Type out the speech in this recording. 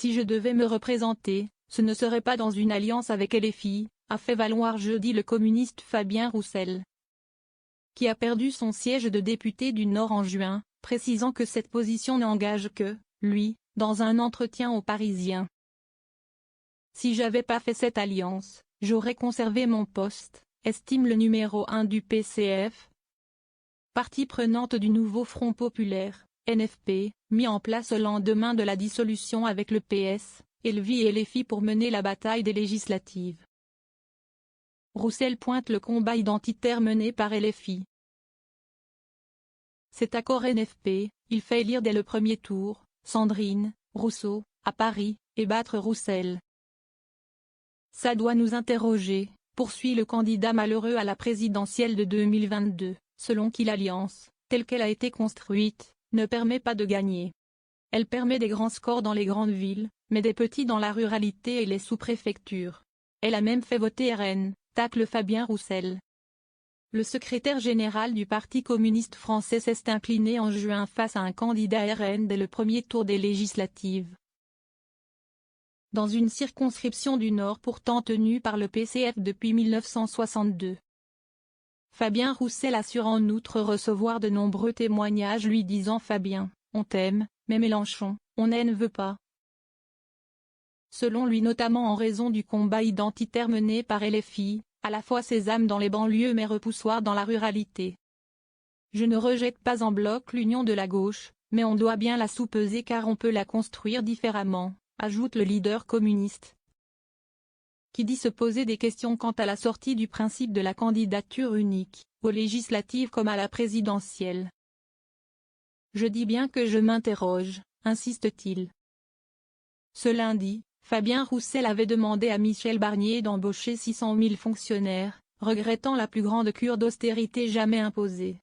Si je devais me représenter, ce ne serait pas dans une alliance avec LFI, a fait valoir jeudi le communiste Fabien Roussel, qui a perdu son siège de député du Nord en juin, précisant que cette position n'engage que lui, dans un entretien aux Parisiens. Si j'avais pas fait cette alliance, j'aurais conservé mon poste, estime le numéro 1 du PCF, partie prenante du nouveau Front populaire, NFP, mis en place au lendemain de la dissolution avec le PS, LFI et LFI pour mener la bataille des législatives. Roussel pointe le combat identitaire mené par LFI. Cet accord NFP, il fait élire dès le premier tour, Sandrine Rousseau, à Paris, et battre Roussel. Ça doit nous interroger, poursuit le candidat malheureux à la présidentielle de 2022, selon qui l'alliance, telle qu'elle a été construite, ne permet pas de gagner. Elle permet des grands scores dans les grandes villes, mais des petits dans la ruralité et les sous-préfectures. Elle a même fait voter RN, tacle Fabien Roussel. Le secrétaire général du Parti communiste français s'est incliné en juin face à un candidat RN dès le premier tour des législatives. Dans une circonscription du Nord pourtant tenue par le PCF depuis 1962. Fabien Roussel assure en outre recevoir de nombreux témoignages lui disant « Fabien, on t'aime, mais Mélenchon, on ne veut pas ». Selon lui notamment en raison du combat identitaire mené par LFI, à la fois sésame dans les banlieues mais repoussoir dans la ruralité. Je ne rejette pas en bloc l'union de la gauche, mais on doit bien la sous-peser car on peut la construire différemment, ajoute le leader communiste, qui dit se poser des questions quant à la sortie du principe de la candidature unique, aux législatives comme à la présidentielle. Je dis bien que je m'interroge, insiste-t-il. Ce lundi, Fabien Roussel avait demandé à Michel Barnier d'embaucher 600 000 fonctionnaires, regrettant la plus grande cure d'austérité jamais imposée.